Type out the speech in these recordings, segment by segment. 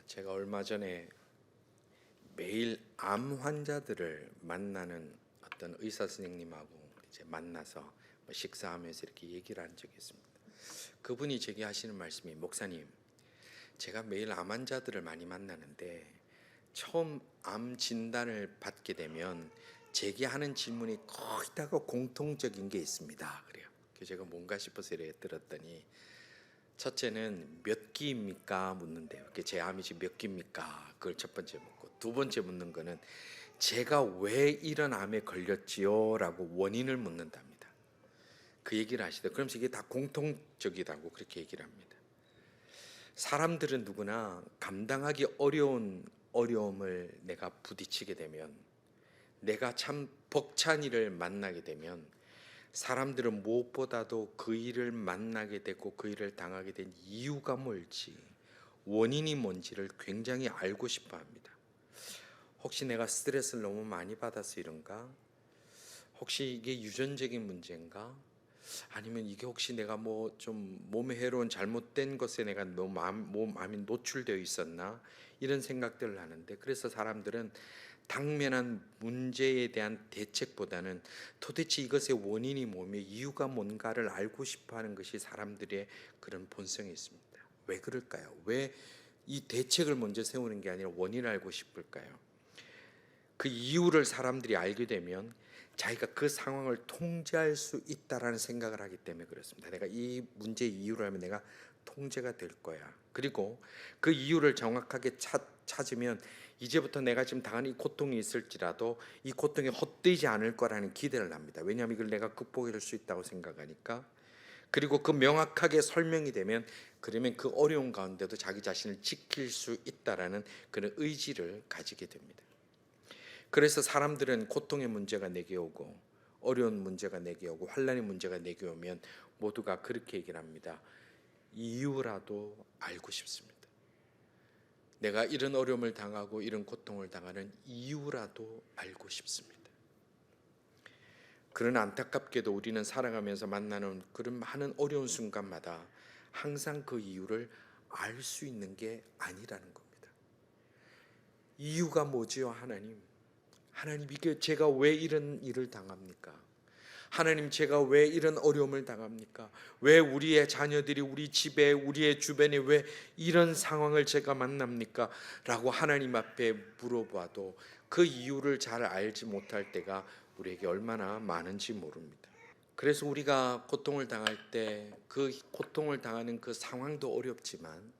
제가 얼마 전에 매일 암 환자들을 만나는 어떤 의사 선생님하고 이제 만나서 식사하면서 이렇게 얘기를 한 적이 있습니다. 그분이 제게 하시는 말씀이, 목사님, 제가 매일 암 환자들을 많이 만나는데 처음 암 진단을 받게 되면 제게 하는 질문이 거의 다가 공통적인 게 있습니다. 그래요. 그래서 제가 뭔가 싶어서 이렇게 들었더니, 첫째는 몇 기입니까 묻는데요. 제 암이 지금 몇 기입니까? 그걸 첫 번째 묻고, 두 번째 묻는 거는 제가 왜 이런 암에 걸렸지요? 라고 원인을 묻는답니다. 그 얘기를 하시더라고요. 그러면서 이게 다 공통적이라고 그렇게 얘기를 합니다. 사람들은 누구나 감당하기 어려운 어려움을 내가 부딪히게 되면, 내가 참 벅찬 일을 만나게 되면, 사람들은 무엇보다도 그 일을 만나게 되고 그 일을 당하게 된 이유가 뭘지, 원인이 뭔지를 굉장히 알고 싶어 합니다. 혹시 내가 스트레스를 너무 많이 받아서 이런가? 혹시 이게 유전적인 문제인가? 아니면 이게 혹시 내가 뭐 좀 몸에 해로운 잘못된 것에 내가 너무 마음이 노출되어 있었나? 이런 생각들을 하는데, 그래서 사람들은 당면한 문제에 대한 대책보다는 도대체 이것의 원인이 뭐며 이유가 뭔가를 알고 싶어하는 것이 사람들의 그런 본성이 있습니다. 왜 그럴까요? 왜 이 대책을 먼저 세우는 게 아니라 원인을 알고 싶을까요? 그 이유를 사람들이 알게 되면 자기가 그 상황을 통제할 수 있다라는 생각을 하기 때문에 그렇습니다. 내가 이 문제의 이유를 알면 내가 통제가 될 거야. 그리고 그 이유를 정확하게 찾으면 이제부터 내가 지금 당하는 이 고통이 있을지라도 이 고통이 헛되지 않을 거라는 기대를 합니다. 왜냐하면 이걸 내가 극복할 수 있다고 생각하니까. 그리고 그 명확하게 설명이 되면, 그러면 그 어려운 가운데도 자기 자신을 지킬 수 있다라는 그런 의지를 가지게 됩니다. 그래서 사람들은 고통의 문제가 내게 오고, 어려운 문제가 내게 오고, 환난의 문제가 내게 오면 모두가 그렇게 얘기를 합니다. 이유라도 알고 싶습니다. 내가 이런 어려움을 당하고 이런 고통을 당하는 이유라도 알고 싶습니다. 그러나 안타깝게도 우리는 살아가면서 만나는 그런 많은 어려운 순간마다 항상 그 이유를 알 수 있는 게 아니라는 겁니다. 이유가 뭐지요, 하나님? 하나님, 이게 제가 왜 이런 일을 당합니까? 하나님, 제가 왜 이런 어려움을 당합니까? 왜 우리의 자녀들이 우리 집에, 우리의 주변에 왜 이런 상황을 제가 만납니까? 라고 하나님 앞에 물어봐도 그 이유를 잘 알지 못할 때가 우리에게 얼마나 많은지 모릅니다. 그래서 우리가 고통을 당할 때 그 고통을 당하는 그 상황도 어렵지만,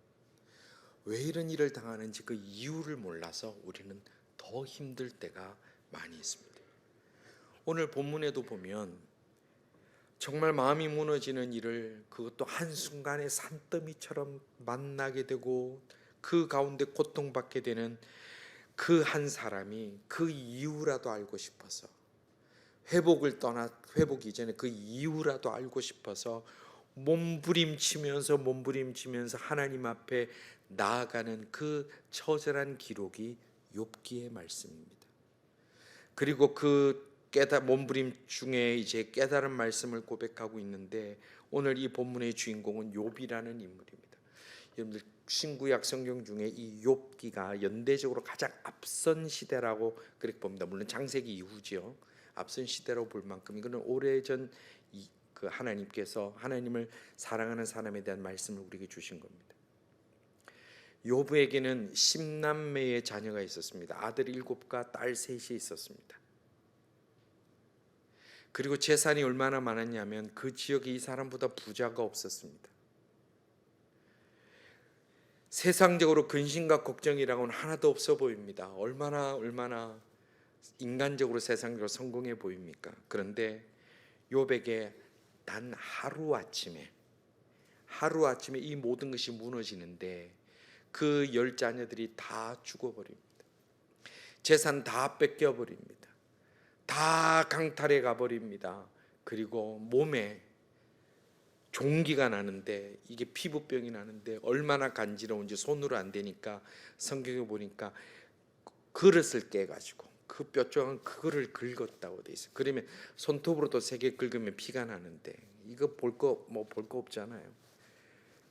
왜 이런 일을 당하는지 그 이유를 몰라서 우리는 더 힘들 때가 많이 있습니다. 오늘 본문에도 보면 정말 마음이 무너지는 일을, 그것도 한순간에 산더미처럼 만나게 되고 그 가운데 고통받게 되는 그 한 사람이 그 이유라도 알고 싶어서, 회복 이전에 그 이유라도 알고 싶어서 몸부림치면서 하나님 앞에 나아가는 그 처절한 기록이 욥기의 말씀입니다. 그리고 그 몸부림 중에 이제 깨달은 말씀을 고백하고 있는데, 오늘 이 본문의 주인공은 욥이라는 인물입니다. 여러분들, 신구약 성경 중에 이 욥기가 연대적으로 가장 앞선 시대라고 그렇게 봅니다. 물론 창세기 이후지요. 앞선 시대라고 볼 만큼 이거는 오래전 그 하나님께서 하나님을 사랑하는 사람에 대한 말씀을 우리에게 주신 겁니다. 욥에게는 10남매의 자녀가 있었습니다. 아들 7과 딸 3이 있었습니다. 그리고 재산이 얼마나 많았냐면 그 지역에 이 사람보다 부자가 없었습니다. 세상적으로 근심과 걱정이라고는 하나도 없어 보입니다. 얼마나 인간적으로 세상적으로 성공해 보입니까? 그런데 욥에게 단 하루아침에 이 모든 것이 무너지는데, 그 10자녀들이 다 죽어버립니다. 재산 다 뺏겨버립니다. 다 강탈해 가버립니다. 그리고 몸에 종기가 나는데, 이게 피부병이 나는데 얼마나 간지러운지 손으로 안 되니까 성경에 보니까 그릇을 깨가지고 그 뼈조각 그거를 긁었다고 돼 있어요. 그러면 손톱으로도 3개 긁으면 피가 나는데, 이거 볼 거 없잖아요.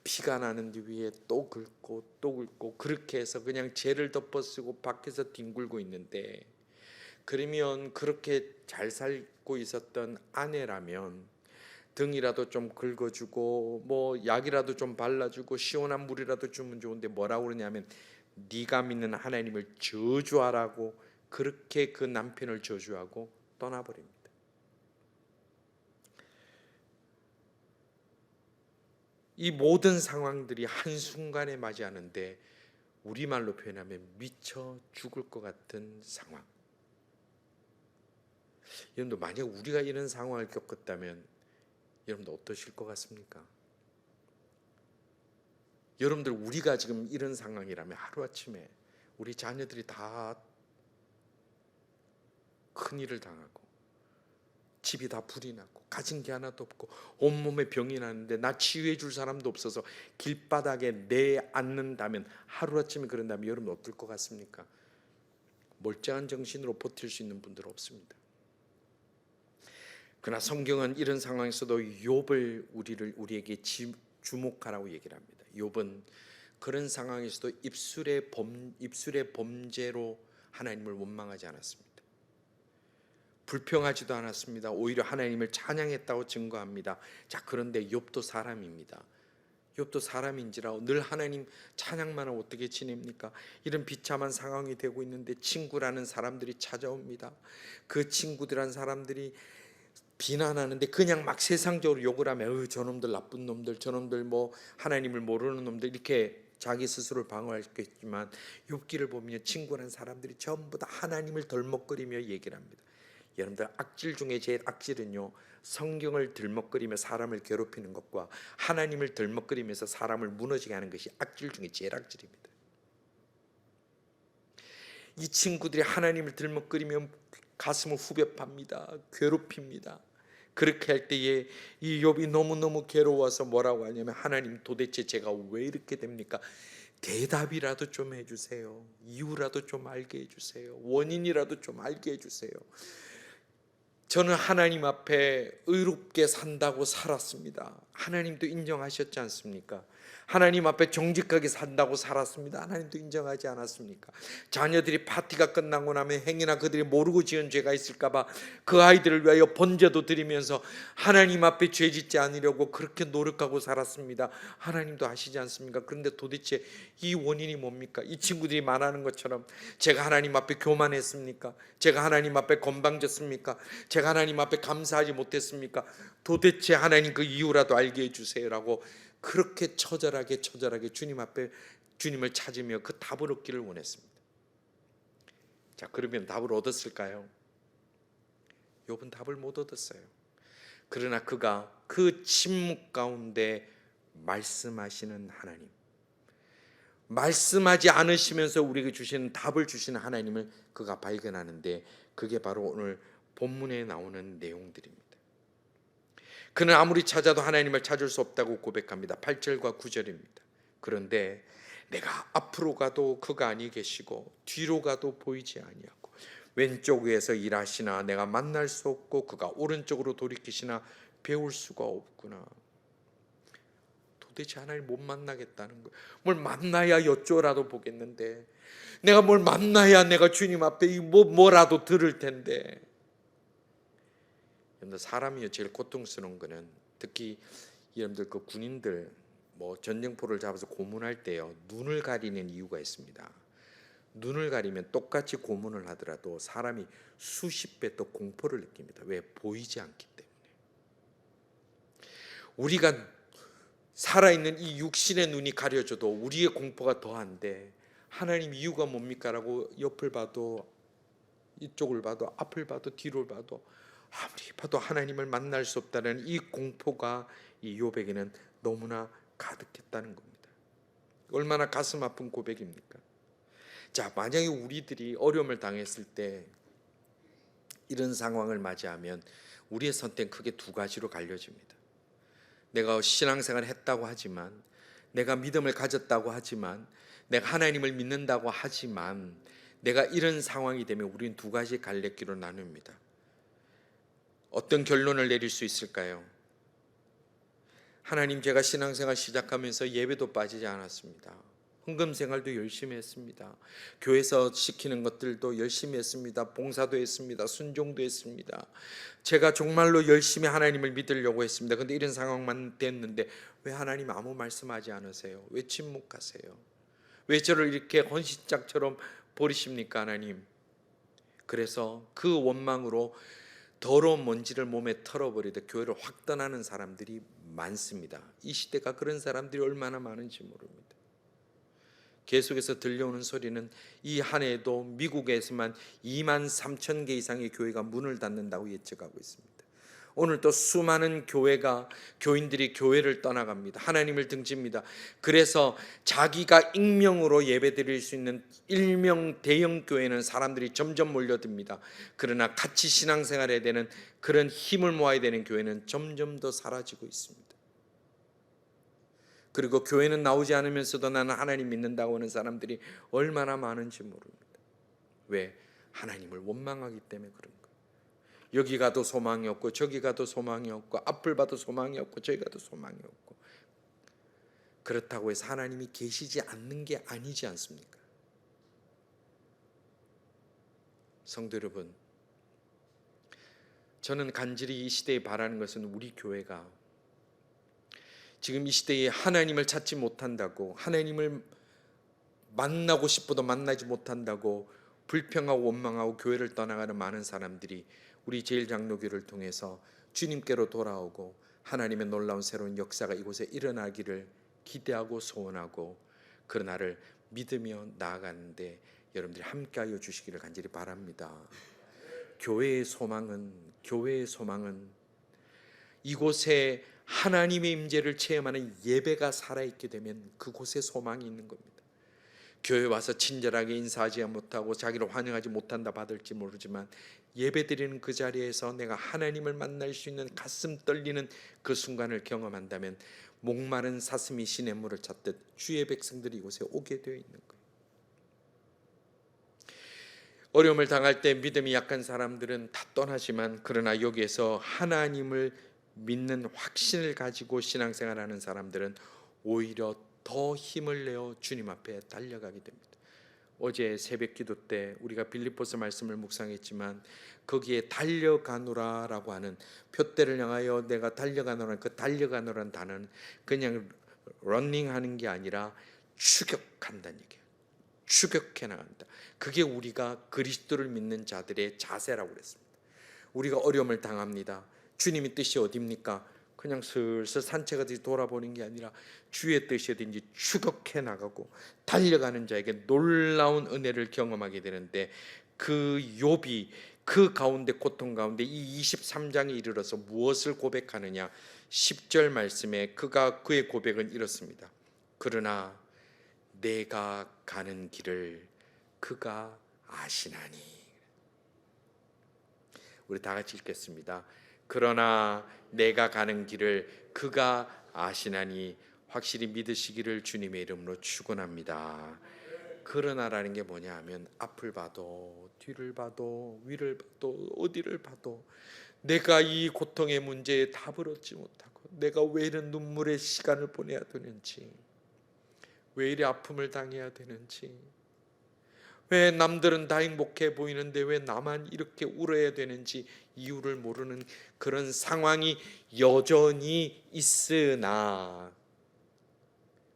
피가 나는 뒤에 또 긁고 또 긁고 그렇게 해서 그냥 죄를 덮어쓰고 밖에서 뒹굴고 있는데, 그러면 그렇게 잘 살고 있었던 아내라면 등이라도 좀 긁어주고 뭐 약이라도 좀 발라주고 시원한 물이라도 주면 좋은데 뭐라고 그러냐면 네가 믿는 하나님을 저주하라고, 그렇게 그 남편을 저주하고 떠나버립니다. 이 모든 상황들이 한순간에 맞이하는데 우리말로 표현하면 미쳐 죽을 것 같은 상황. 여러분들 만약 우리가 이런 상황을 겪었다면 여러분들 어떠실 것 같습니까? 여러분들 우리가 지금 이런 상황이라면 하루아침에 우리 자녀들이 다 큰일을 당하고 집이 다 불이 나고 가진 게 하나도 없고 온몸에 병이 나는데 나 치유해 줄 사람도 없어서 길바닥에 내앉는다면, 하루아침에 그런다면 여러분 어떨 것 같습니까? 멀쩡한 정신으로 버틸 수 있는 분들은 없습니다. 그러나 성경은 이런 상황에서도 욥을 우리에게 주목하라고 얘기를 합니다. 욥은 그런 상황에서도 입술의 범죄로 하나님을 원망하지 않았습니다. 불평하지도 않았습니다. 오히려 하나님을 찬양했다고 증거합니다. 자, 그런데 욥도 사람입니다. 욥도 사람인지라 늘 하나님 찬양만 하고 어떻게 지냅니까? 이런 비참한 상황이 되고 있는데 친구라는 사람들이 찾아옵니다. 그 친구들한 사람들이 비난하는데 그냥 막 세상적으로 욕을 하면 저놈들 나쁜 놈들, 저놈들 뭐 하나님을 모르는 놈들, 이렇게 자기 스스로를 방어했겠지만 욥기를 보면 친구라는 사람들이 전부 다 하나님을 덜먹거리며 얘기를 합니다. 여러분들 악질 중에 제일 악질은요, 성경을 들먹거리며 사람을 괴롭히는 것과 하나님을 들먹거리면서 사람을 무너지게 하는 것이 악질 중에 제일 악질입니다. 이 친구들이 하나님을 들먹거리며 가슴을 후벼 팝니다. 괴롭힙니다. 그렇게 할 때에 이 욥이 너무너무 괴로워서 뭐라고 하냐면, 하나님 도대체 제가 왜 이렇게 됩니까? 대답이라도 좀 해주세요. 이유라도 좀 알게 해주세요. 원인이라도 좀 알게 해주세요. 저는 하나님 앞에 의롭게 산다고 살았습니다. 하나님도 인정하셨지 않습니까? 하나님 앞에 정직하게 산다고 살았습니다. 하나님도 인정하지 않았습니까? 자녀들이 파티가 끝나고 나면 행여나 그들이 모르고 지은 죄가 있을까 봐 그 아이들을 위하여 번제도 드리면서 하나님 앞에 죄 짓지 않으려고 그렇게 노력하고 살았습니다. 하나님도 아시지 않습니까? 그런데 도대체 이 원인이 뭡니까? 이 친구들이 말하는 것처럼 제가 하나님 앞에 교만했습니까? 제가 하나님 앞에 건방졌습니까? 제가 하나님 앞에 감사하지 못했습니까? 도대체 하나님 그 이유라도 알게 해주세요라고 그렇게 처절하게 주님 앞에 주님을 찾으며 그 답을 얻기를 원했습니다. 자, 그러면 답을 얻었을까요? 욥은 답을 못 얻었어요. 그러나 그가 그 침묵 가운데 말씀하시는 하나님, 말씀하지 않으시면서 우리에게 주시는 답을 주시는 하나님을 그가 발견하는데, 그게 바로 오늘 본문에 나오는 내용들입니다. 그는 아무리 찾아도 하나님을 찾을 수 없다고 고백합니다. 8절과 9절입니다. 그런데 내가 앞으로 가도 그가 아니 계시고 뒤로 가도 보이지 아니하고 왼쪽 위에서 일하시나 내가 만날 수 없고 그가 오른쪽으로 돌이키시나 배울 수가 없구나. 도대체 하나님 못 만나겠다는 거예요. 뭘 만나야 여쭤라도 보겠는데, 내가 뭘 만나야 내가 주님 앞에 뭐라도 들을 텐데. 사람이 제일 고통스러운 거는, 특히 여러분들 그 군인들 뭐 전쟁포를 잡아서 고문할 때요, 눈을 가리는 이유가 있습니다. 눈을 가리면 똑같이 고문을 하더라도 사람이 수십 배 더 공포를 느낍니다. 왜? 보이지 않기 때문에. 우리가 살아있는 이 육신의 눈이 가려져도 우리의 공포가 더한데, 하나님 이유가 뭡니까? 라고 옆을 봐도 이쪽을 봐도 앞을 봐도 뒤를 봐도 아무리 봐도 하나님을 만날 수 없다는 이 공포가 이 욥에게는 너무나 가득했다는 겁니다. 얼마나 가슴 아픈 고백입니까? 자, 만약에 우리들이 어려움을 당했을 때 이런 상황을 맞이하면 우리의 선택은 크게 두 가지로 갈려집니다. 내가 신앙생활을 했다고 하지만, 내가 믿음을 가졌다고 하지만, 내가 하나님을 믿는다고 하지만, 내가 이런 상황이 되면 우리는 두 가지 갈래길로 나눕니다. 어떤 결론을 내릴 수 있을까요? 하나님, 제가 신앙생활 시작하면서 예배도 빠지지 않았습니다. 헌금생활도 열심히 했습니다. 교회에서 시키는 것들도 열심히 했습니다. 봉사도 했습니다. 순종도 했습니다. 제가 정말로 열심히 하나님을 믿으려고 했습니다. 그런데 이런 상황만 됐는데 왜 하나님 아무 말씀하지 않으세요? 왜 침묵하세요? 왜 저를 이렇게 헌신짝처럼 버리십니까, 하나님? 그래서 그 원망으로 더러운 먼지를 몸에 털어버리다 교회를 확 떠나는 사람들이 많습니다. 이 시대가 그런 사람들이 얼마나 많은지 모릅니다. 계속해서 들려오는 소리는 이 한 해에도 미국에서만 2만 3천 개 이상의 교회가 문을 닫는다고 예측하고 있습니다. 오늘 또 수많은 교인들이 교회를 떠나갑니다. 하나님을 등집니다. 그래서 자기가 익명으로 예배드릴 수 있는 일명 대형 교회는 사람들이 점점 몰려듭니다. 그러나 같이 신앙생활해야 되는 그런 힘을 모아야 되는 교회는 점점 더 사라지고 있습니다. 그리고 교회는 나오지 않으면서도 나는 하나님 믿는다고 하는 사람들이 얼마나 많은지 모릅니다. 왜? 하나님을 원망하기 때문에 그런 거예요. 여기 가도 소망이 없고 저기 가도 소망이 없고 앞을 봐도 소망이 없고 저기 가도 소망이 없고, 그렇다고 해서 하나님이 계시지 않는 게 아니지 않습니까? 성도 여러분, 저는 간절히 이 시대에 바라는 것은 우리 교회가 지금 이 시대에 하나님을 찾지 못한다고, 하나님을 만나고 싶어도 만나지 못한다고 불평하고 원망하고 교회를 떠나가는 많은 사람들이 우리 제일장로교를 통해서 주님께로 돌아오고 하나님의 놀라운 새로운 역사가 이곳에 일어나기를 기대하고 소원하고 그런 날을 믿으며 나아가는데 여러분들이 함께하여 주시기를 간절히 바랍니다. 교회의 소망은 이곳에 하나님의 임재를 체험하는 예배가 살아있게 되면 그곳에 소망이 있는 겁니다. 교회 와서 친절하게 인사하지 못하고 자기를 환영하지 못한다 받을지 모르지만 예배드리는 그 자리에서 내가 하나님을 만날 수 있는 가슴 떨리는 그 순간을 경험한다면 목마른 사슴이 시냇물을 찾듯 주의 백성들이 이곳에 오게 되어 있는 거예요. 어려움을 당할 때 믿음이 약한 사람들은 다 떠나지만 그러나 여기에서 하나님을 믿는 확신을 가지고 신앙생활하는 사람들은 오히려 더 힘을 내어 주님 앞에 달려가게 됩니다. 어제 새벽 기도 때 우리가 빌립보서 말씀을 묵상했지만 거기에 달려가노라라고 하는 표대를 향하여 내가 달려가노라, 그 달려가노라는 단어는 그냥 러닝하는 게 아니라 추격한다는 얘기예요. 추격해 나간다. 그게 우리가 그리스도를 믿는 자들의 자세라고 그랬습니다. 우리가 어려움을 당합니다. 주님의 뜻이 어디입니까? 그냥 슬슬 산책하듯이 돌아보는 게 아니라 주의 뜻이 어딘지 추격해 나가고 달려가는 자에게 놀라운 은혜를 경험하게 되는데, 그 욥이 그 가운데 고통 가운데 이 23장에 이르러서 무엇을 고백하느냐? 10절 말씀에 그의 고백은 이렇습니다. 그러나 내가 가는 길을 그가 아시나니. 우리 다 같이 읽겠습니다. 그러나 내가 가는 길을 그가 아시나니. 확실히 믿으시기를 주님의 이름으로 축원합니다. 그러나라는 게 뭐냐 하면 앞을 봐도 뒤를 봐도 위를 봐도 어디를 봐도 내가 이 고통의 문제에 답을 얻지 못하고 내가 왜 이런 눈물의 시간을 보내야 되는지, 왜 이리 아픔을 당해야 되는지, 왜 남들은 다 행복해 보이는데 왜 나만 이렇게 울어야 되는지 이유를 모르는 그런 상황이 여전히 있으나,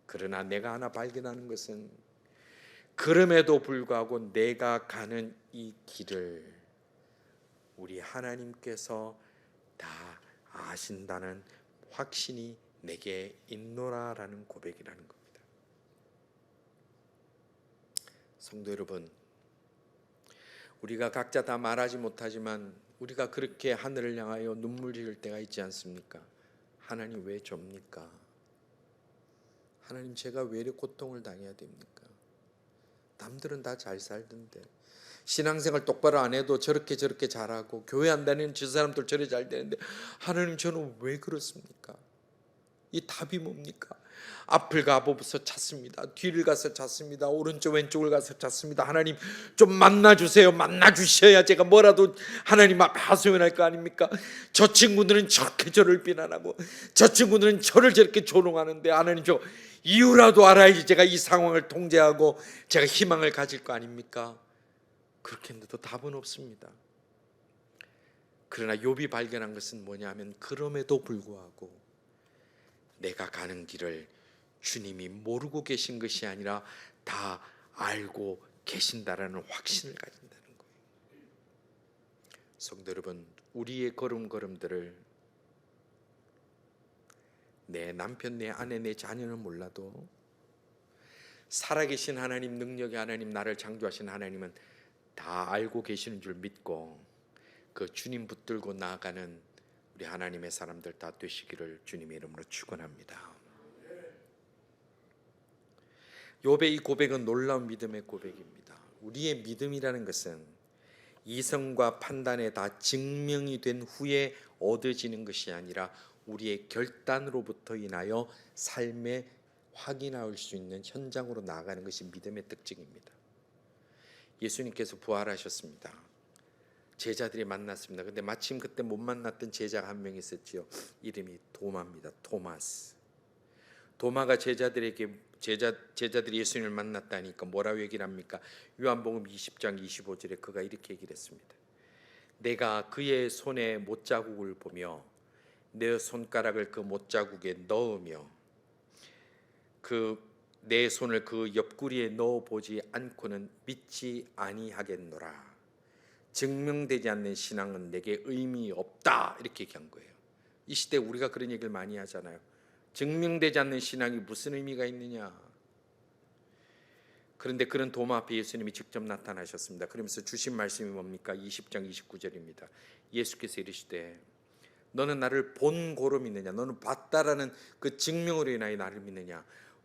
그러나 내가 하나 발견하는 것은 그럼에도 불구하고 내가 가는 이 길을 우리 하나님께서 다 아신다는 확신이 내게 있노라라는 고백이라는 겁니다. 성도 여러분, 우리가 각자 다 말하지 못하지만 우리가 그렇게 하늘을 향하여 눈물 흘릴 때가 있지 않습니까? 하나님 왜 접니까? 하나님 제가 왜 이렇게 고통을 당해야 됩니까? 남들은 다 잘 살던데, 신앙생활 똑바로 안 해도 저렇게 잘하고 교회 안 다니는 저 사람들 저래 잘 되는데 하나님 저는 왜 그렇습니까? 이 답이 뭡니까? 앞을 가보고서 찾습니다. 뒤를 가서 찾습니다. 오른쪽 왼쪽을 가서 찾습니다. 하나님 좀 만나주세요. 만나주셔야 제가 뭐라도 하나님 앞에 하소연할 거 아닙니까? 저 친구들은 저렇게 저를 비난하고 저 친구들은 저를 저렇게 조롱하는데 하나님 저 이유라도 알아야지 제가 이 상황을 통제하고 제가 희망을 가질 거 아닙니까? 그렇게 했는데도 답은 없습니다. 그러나 욥이 발견한 것은 뭐냐면 그럼에도 불구하고 내가 가는 길을 주님이 모르고 계신 것이 아니라 다 알고 계신다라는 확신을 가진다는 거예요. 성도 여러분, 우리의 걸음걸음들을 내 남편, 내 아내, 내 자녀는 몰라도 살아계신 하나님, 능력의 하나님, 나를 창조하신 하나님은 다 알고 계시는 줄 믿고 그 주님 붙들고 나아가는 우리 하나님의 사람들 다 되시기를 주님의 이름으로 축원합니다. 욥의 이 고백은 놀라운 믿음의 고백입니다. 우리의 믿음이라는 것은 이성과 판단에 다 증명이 된 후에 얻어지는 것이 아니라 우리의 결단으로부터 인하여 삶에 확인할 수 있는 현장으로 나아가는 것이 믿음의 특징입니다. 예수님께서 부활하셨습니다. 제자들이 만났습니다. 근데 마침 그때 못 만났던 제자가 한 명 있었지요. 이름이 도마입니다. 토마스. 도마가 제자들이 예수님을 만났다니까 뭐라고 얘기를 합니까? 요한복음 20장 25절에 그가 이렇게 얘기를 했습니다. 내가 그의 손에 못자국을 보며 내 손가락을 그 못자국에 넣으며 내 손을 그 옆구리에 넣어보지 않고는 믿지 아니하겠노라. 증명되지 않는 신앙은 내게 의미 없다. 이렇게 얘기한 거예요. 이 시대 우리가 그런 얘기를 많이 하잖아요. 증명되지 않는 신앙이 무슨 의미가 있느냐. 그런데 그런 도마 앞에 예수님이 직접 나타나셨습니다. 그러면서 주신 말씀이 뭡니까? 20장 29절입니다. 예수께서 이르시되 너는 나를 본 고로 믿느냐? 너는 봤다라는 그 증명으로 인하여 나를 믿느냐?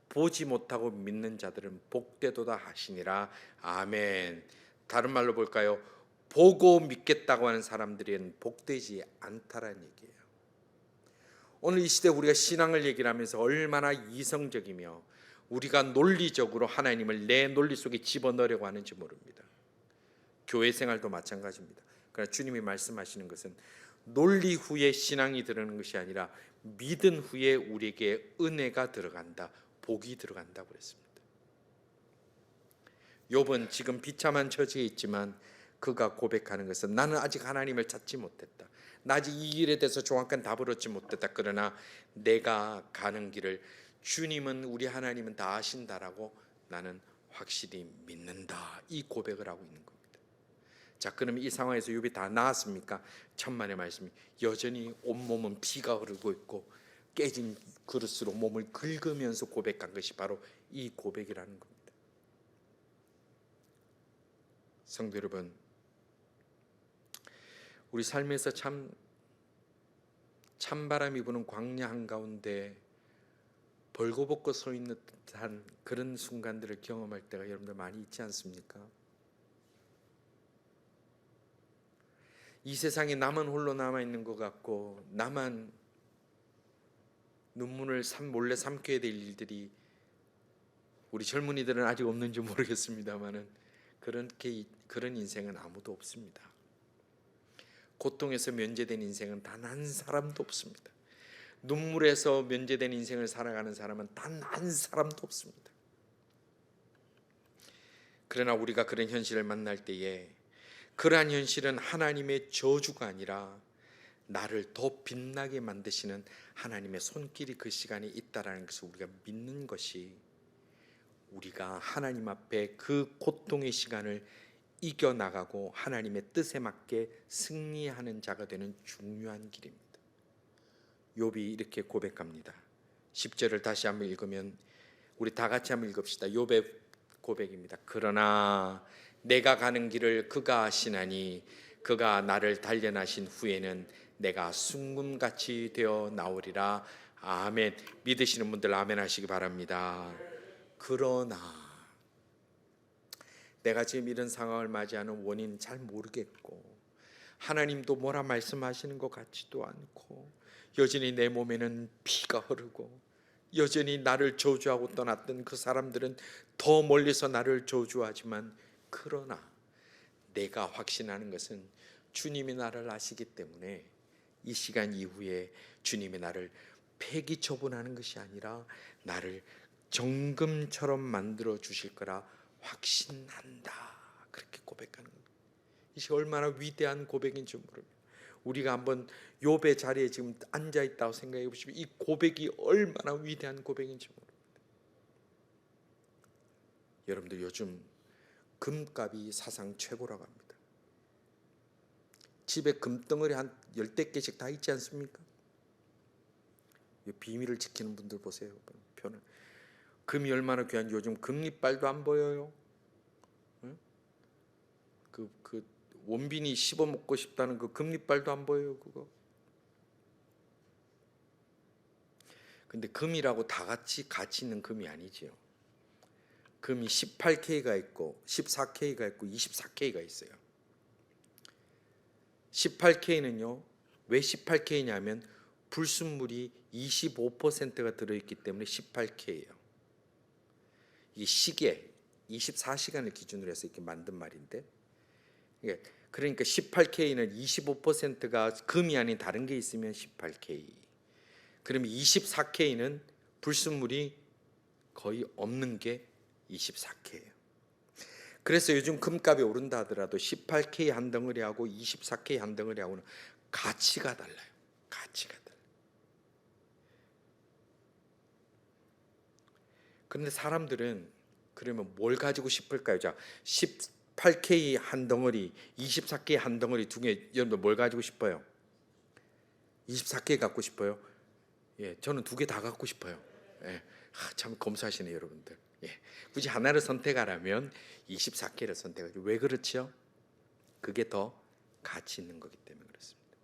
보지 못하고 믿는 자들은 복되도다 하시니라. 아멘. 다른 말로 볼까요? 보고 믿겠다고 하는 사람들은 복되지 않다라는 얘기예요. 오늘 이 시대 우리가 신앙을 얘기를 하면서 얼마나 이성적이며 우리가 논리적으로 하나님을 내 논리 속에 집어넣으려고 하는지 모릅니다. 교회 생활도 마찬가지입니다. 그러나 주님이 말씀하시는 것은 논리 후에 신앙이 들어가는 것이 아니라 믿은 후에 우리에게 은혜가 들어간다, 복이 들어간다고 그랬습니다. 욥은 지금 비참한 처지에 있지만 그가 고백하는 것은 나는 아직 하나님을 찾지 못했다. 나 아직 이 일에 대해서 정확한 답을 얻지 못했다. 그러나 내가 가는 길을 주님은, 우리 하나님은 다 아신다라고 나는 확실히 믿는다. 이 고백을 하고 있는 겁니다. 자, 그럼 이 상황에서 욥이 다 나았습니까? 천만의 말씀이 여전히 온몸은 피가 흐르고 있고 깨진 그릇으로 몸을 긁으면서 고백한 것이 바로 이 고백이라는 겁니다. 성도 여러분, 우리 삶에서 찬바람이 부는 광야 한가운데 벌거벗고 서 있는 듯한 그런 순간들을 경험할 때가 여러분들 많이 있지 않습니까? 이 세상에 나만 홀로 남아있는 것 같고 나만 눈물을 몰래 삼켜야 될 일들이 우리 젊은이들은 아직 없는지 모르겠습니다만은 그런 인생은 아무도 없습니다. 고통에서 면제된 인생은 단 한 사람도 없습니다. 눈물에서 면제된 인생을 살아가는 사람은 단 한 사람도 없습니다. 그러나 우리가 그런 현실을 만날 때에 그러한 현실은 하나님의 저주가 아니라 나를 더 빛나게 만드시는 하나님의 손길이 그 시간에 있다라는 것을 우리가 믿는 것이 우리가 하나님 앞에 그 고통의 시간을 이겨나가고 하나님의 뜻에 맞게 승리하는 자가 되는 중요한 길입니다. 욥이 이렇게 고백합니다. 10절을 다시 한번 읽으면 우리 다 같이 한번 읽읍시다. 욥의 고백입니다. 그러나 내가 가는 길을 그가 아시나니 그가 나를 단련하신 후에는 내가 순금같이 되어 나오리라. 아멘. 믿으시는 분들 아멘 하시기 바랍니다. 그러나 내가 지금 이런 상황을 맞이하는 원인 잘 모르겠고 하나님도 뭐라 말씀하시는 것 같지도 않고 여전히 내 몸에는 피가 흐르고 여전히 나를 저주하고 떠났던 그 사람들은 더 멀리서 나를 저주하지만, 그러나 내가 확신하는 것은 주님이 나를 아시기 때문에 이 시간 이후에 주님이 나를 폐기 처분하는 것이 아니라 나를 정금처럼 만들어 주실 거라 확신한다. 그렇게 고백하는 겁니다. 이것이 얼마나 위대한 고백인지 모릅니다. 우리가 한번 욥의 자리에 지금 앉아 있다고 생각해 보시면 이 고백이 얼마나 위대한 고백인지 모릅니다. 여러분들 요즘 금값이 사상 최고라고 합니다. 집에 금덩어리 한 10대 개씩 다 있지 않습니까? 이 비밀을 지키는 분들 보세요. 표는 금이 얼마나 귀한지 요즘 금리빨도 안 보여요. 응? 그 원빈이 씹어 먹고 싶다는 그 금리빨도 안 보여요. 그거. 근데 금이라고 다 같이 가치 있는 금이 아니지요. 금이 18K가 있고 14K가 있고 24K가 있어요. 18K는요, 왜 18K냐면 불순물이 25%가 들어있기 때문에 18K예요. 이게 시계 24시간을 기준으로 해서 이렇게 만든 말인데, 그러니까 18K는 25%가 금이 아닌 다른 게 있으면 18K. 그러면 24K는 불순물이 거의 없는 게 24K예요. 그래서 요즘 금값이 오른다 하더라도 18K 한 덩어리하고 24K 한 덩어리하고는 가치가 달라요. 가치가 달라요. 그런데 사람들은 그러면 뭘 가지고 싶을까요? 자, 18K 한 덩어리, 24K 한 덩어리 두 개, 여러분들 뭘 가지고 싶어요? 24K 갖고 싶어요? 예, 저는 두 개 다 갖고 싶어요. 예, 참 검소하시네 여러분들. 예, 굳이 하나를 선택하라면 24K를 선택하죠. 왜 그렇죠? 그게 더 가치 있는 거기 때문에 그렇습니다.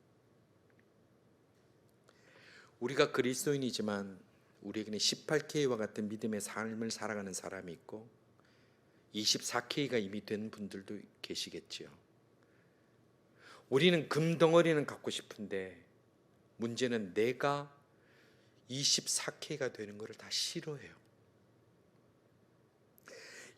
우리가 그리스도인이지만 우리에게는 18K와 같은 믿음의 삶을 살아가는 사람이 있고 24K가 이미 된 분들도 계시겠지요. 우리는 금덩어리는 갖고 싶은데 문제는 내가 24K가 되는 것을 다 싫어해요.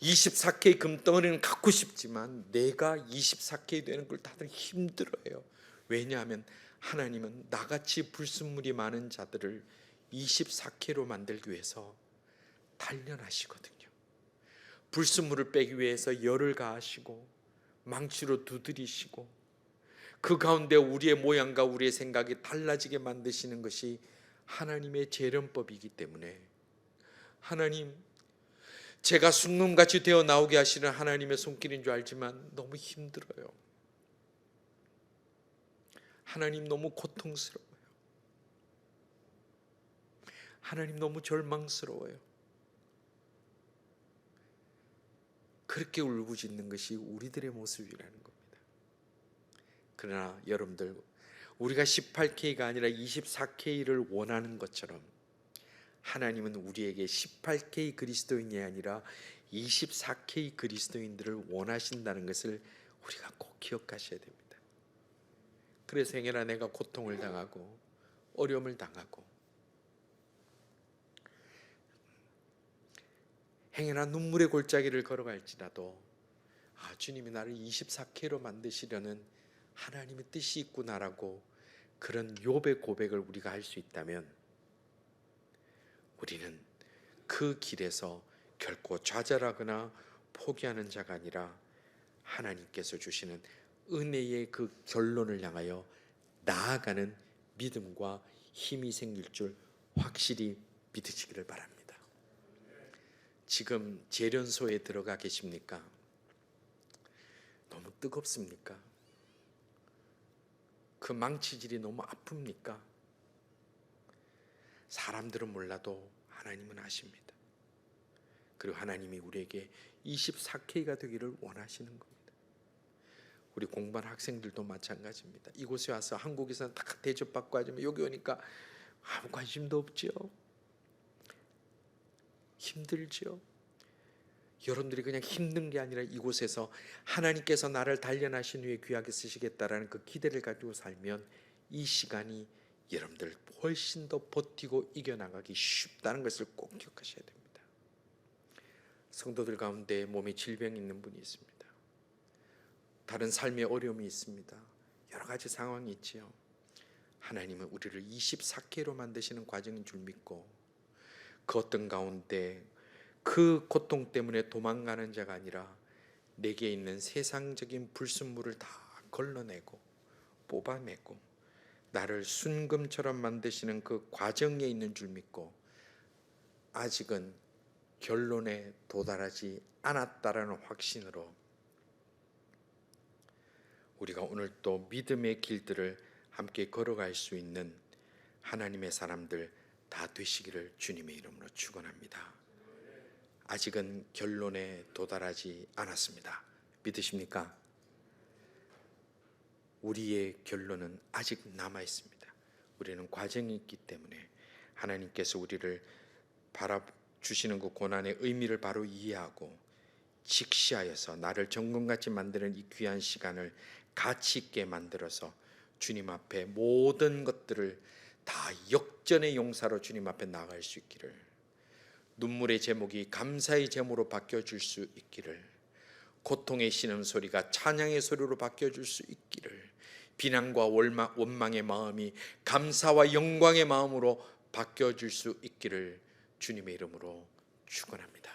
24K 금덩어리는 갖고 싶지만 내가 24K 되는 걸 다들 힘들어해요. 왜냐하면 하나님은 나같이 불순물이 많은 자들을 24K로 만들기 위해서 단련하시거든요. 불순물을 빼기 위해서 열을 가하시고 망치로 두드리시고 그 가운데 우리의 모양과 우리의 생각이 달라지게 만드시는 것이 하나님의 재련법이기 때문에, 하나님, 제가 순금같이 되어 나오게 하시는 하나님의 손길인 줄 알지만 너무 힘들어요. 하나님 너무 고통스러워요. 하나님 너무 절망스러워요. 그렇게 울부짖는 것이 우리들의 모습이라는 겁니다. 그러나 여러분들, 우리가 18K가 아니라 24K를 원하는 것처럼 하나님은 우리에게 18K 그리스도인이 아니라 24K 그리스도인들을 원하신다는 것을 우리가 꼭 기억하셔야 됩니다. 그래서 행여나 내가 고통을 당하고 어려움을 당하고 행여나 눈물의 골짜기를 걸어갈지라도 주님이 나를 24K로 만드시려는 하나님의 뜻이 있구나라고 그런 욥의 고백을 우리가 할 수 있다면 우리는 그 길에서 결코 좌절하거나 포기하는 자가 아니라 하나님께서 주시는 은혜의 그 결론을 향하여 나아가는 믿음과 힘이 생길 줄 확실히 믿으시기를 바랍니다. 지금 재련소에 들어가 계십니까? 너무 뜨겁습니까? 그 망치질이 너무 아픕니까? 사람들은 몰라도 하나님은 아십니다. 그리고 하나님이 우리에게 24K가 되기를 원하시는 겁니다. 우리 공부하는 학생들도 마찬가지입니다. 이곳에 와서 한국에서는 다 대접받고 하지만 여기 오니까 아무 관심도 없죠. 힘들죠. 여러분들이 그냥 힘든 게 아니라 이곳에서 하나님께서 나를 단련하신 후에 귀하게 쓰시겠다라는 그 기대를 가지고 살면 이 시간이 여러분들 훨씬 더 버티고 이겨나가기 쉽다는 것을 꼭 기억하셔야 됩니다. 성도들 가운데 몸에 질병이 있는 분이 있습니다. 다른 삶의 어려움이 있습니다. 여러 가지 상황이 있지요. 하나님은 우리를 24K로 만드시는 과정인 줄 믿고 그 어떤 가운데 그 고통 때문에 도망가는 자가 아니라 내게 있는 세상적인 불순물을 다 걸러내고 뽑아내고 나를 순금처럼 만드시는 그 과정에 있는 줄 믿고 아직은 결론에 도달하지 않았다라는 확신으로 우리가 오늘 또 믿음의 길들을 함께 걸어갈 수 있는 하나님의 사람들 다 되시기를 주님의 이름으로 축원합니다. 아직은 결론에 도달하지 않았습니다. 믿으십니까? 우리의 결론은 아직 남아 있습니다. 우리는 과정이 있기 때문에 하나님께서 우리를 바라주시는 그 고난의 의미를 바로 이해하고 직시하여서 나를 정금같이 만드는 이 귀한 시간을 가치 있게 만들어서 주님 앞에 모든 것들을 다 역전의 용사로 주님 앞에 나갈 수 있기를, 눈물의 제목이 감사의 제목으로 바뀌어줄 수 있기를, 고통의 신음소리가 찬양의 소리로 바뀌어줄 수 있기를, 비난과 원망의 마음이 감사와 영광의 마음으로 바뀌어줄 수 있기를 주님의 이름으로 축원합니다.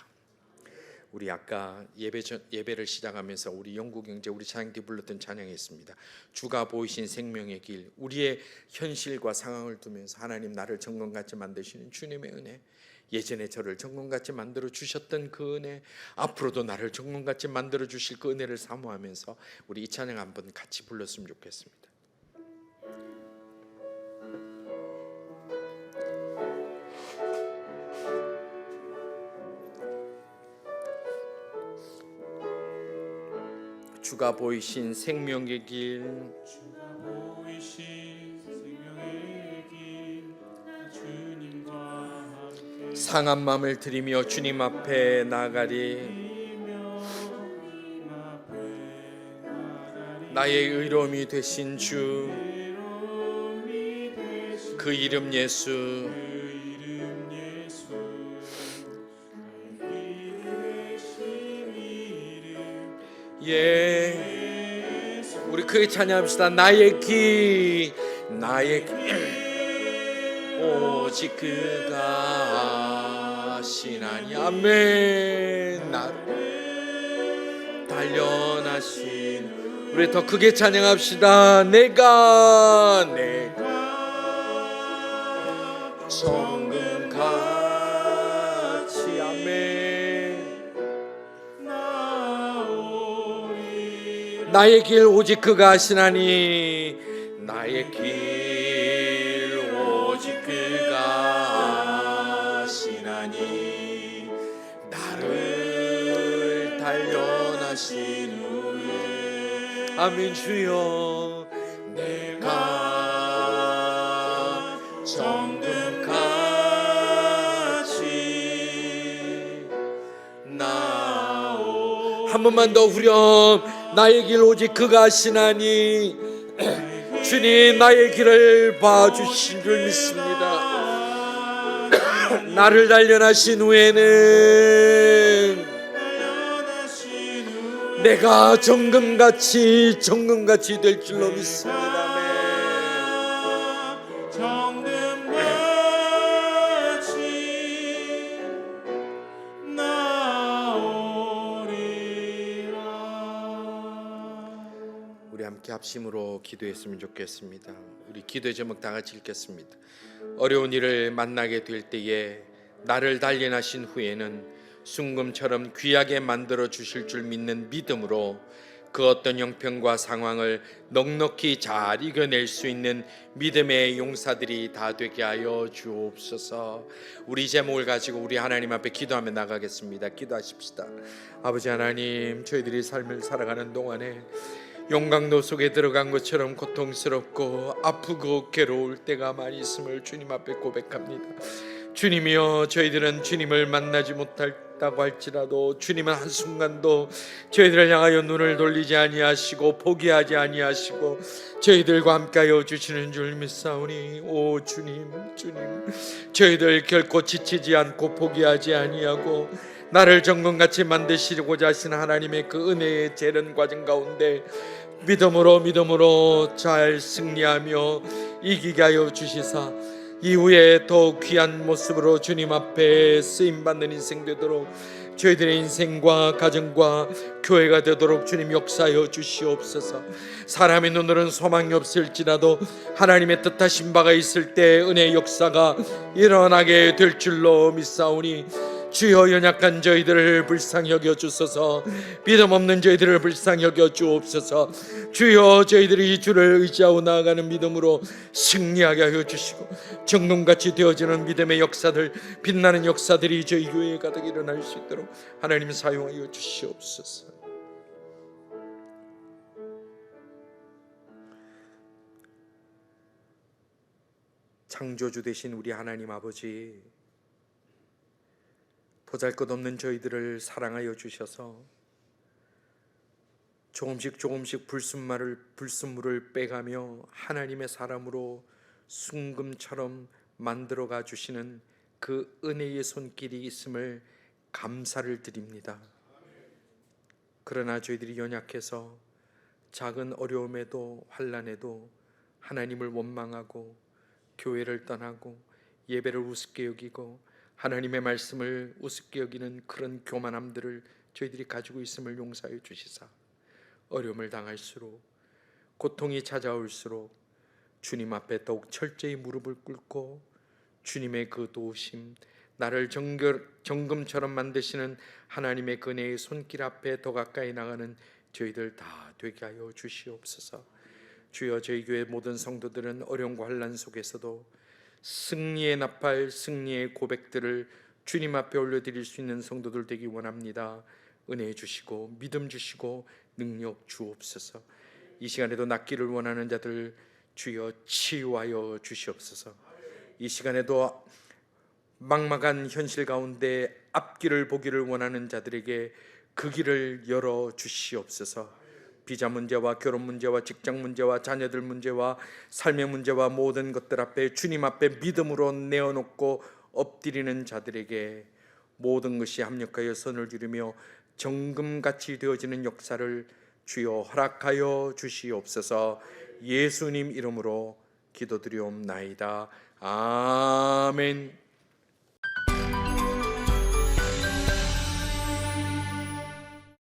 우리 아까 예배를 시작하면서 우리 영국 형제 우리 찬양팀 불렀던 찬양이 있습니다. 주가 보이신 생명의 길. 우리의 현실과 상황을 두면서 하나님 나를 정금같이 만드시는 주님의 은혜, 예전에 저를 정금같이 만들어 주셨던 그 은혜, 앞으로도 나를 정금같이 만들어 주실 그 은혜를 사모하면서 우리 이 찬양 한번 같이 불렀으면 좋겠습니다. 주가 보이신 생명의 길, 주가 보이신 생명의 길, 주님과 함께 상한 마음을 드리며 주님 앞에 나가리. 나의 의로움이 되신 주, 그 이름 예수. 예, 우리 크게 찬양합시다. 나의 길, 나의 길, 오직 그가 하시나니. 아멘. 나를 단련하신, 우리 더 크게 찬양합시다. 내가 정금같이. 아멘. 나의 길 오직 그가 하시나니. 나의 길 오직 그가 하시나니. 나를 단련하신 후에. 아멘. 주여, 내가 정금같이 나오. 한 번만 더 후렴. 나의 길 오직 그가 하시나니. 주님 나의 길을 봐주신 줄 믿습니다. 나를 단련하신 후에는 내가 정금같이 될 줄로 믿습니다. 함께 합심으로 기도했으면 좋겠습니다. 우리 기도의 제목 다 같이 읽겠습니다. 어려운 일을 만나게 될 때에 나를 단련하신 후에는 순금처럼 귀하게 만들어 주실 줄 믿는 믿음으로 그 어떤 형편과 상황을 넉넉히 잘 이겨낼 수 있는 믿음의 용사들이 다 되게 하여 주옵소서. 우리 제목을 가지고 우리 하나님 앞에 기도하며 나가겠습니다. 기도하십시다. 아버지 하나님, 저희들이 삶을 살아가는 동안에 용광로 속에 들어간 것처럼 고통스럽고 아프고 괴로울 때가 많이 있음을 주님 앞에 고백합니다. 주님이여, 저희들은 주님을 만나지 못할 있다고 할지라도 주님은 한순간도 저희들을 향하여 눈을 돌리지 아니하시고 포기하지 아니하시고 저희들과 함께하여 주시는 줄 믿사오니, 오 주님, 저희들 결코 지치지 않고 포기하지 아니하고 나를 정금같이 만드시고자 하신 하나님의 그 은혜의 재련 과정 가운데 믿음으로 잘 승리하며 이기게 하여 주시사 이후에 더욱 귀한 모습으로 주님 앞에 쓰임받는 인생 되도록, 저희들의 인생과 가정과 교회가 되도록 주님 역사하여 주시옵소서. 사람의 눈으로는 소망이 없을지라도 하나님의 뜻하신 바가 있을 때 은혜의 역사가 일어나게 될 줄로 믿사오니, 주여 연약한 저희들을 불쌍히 여겨 주소서. 믿음 없는 저희들을 불쌍히 여겨 주옵소서. 주여 저희들이 주를 의지하고 나아가는 믿음으로 승리하게 하여 주시고 정금같이 되어지는 믿음의 역사들, 빛나는 역사들이 저희 교회에 가득 일어날 수 있도록 하나님 사용하여 주시옵소서. 창조주 되신 우리 하나님 아버지, 보잘것없는 저희들을 사랑하여 주셔서 조금씩 불순물을 빼가며 하나님의 사람으로 순금처럼 만들어가 주시는 그 은혜의 손길이 있음을 감사를 드립니다. 그러나 저희들이 연약해서 작은 어려움에도 환난에도 하나님을 원망하고 교회를 떠나고 예배를 우습게 여기고 하나님의 말씀을 우습게 여기는 그런 교만함들을 저희들이 가지고 있음을 용서하여 주시사, 어려움을 당할수록, 고통이 찾아올수록 주님 앞에 더욱 철저히 무릎을 꿇고 주님의 그 도우심, 나를 정금처럼 만드시는 하나님의 그네의 손길 앞에 더 가까이 나가는 저희들 다 되게 하여 주시옵소서. 주여, 저희 교회 모든 성도들은 어려움과 환난 속에서도 승리의 나팔, 승리의 고백들을 주님 앞에 올려드릴 수 있는 성도들 되기 원합니다. 은혜 주시고 믿음 주시고 능력 주옵소서. 이 시간에도 낫기를 원하는 자들 주여 치유하여 주시옵소서. 이 시간에도 막막한 현실 가운데 앞길을 보기를 원하는 자들에게 그 길을 열어 주시옵소서. 비자 문제와 결혼 문제와 직장 문제와 자녀들 문제와 삶의 문제와 모든 것들 앞에 주님 앞에 믿음으로 내어놓고 엎드리는 자들에게 모든 것이 합력하여 선을 이루며 정금같이 되어지는 역사를 주여 허락하여 주시옵소서. 예수님 이름으로 기도드리옵나이다. 아멘.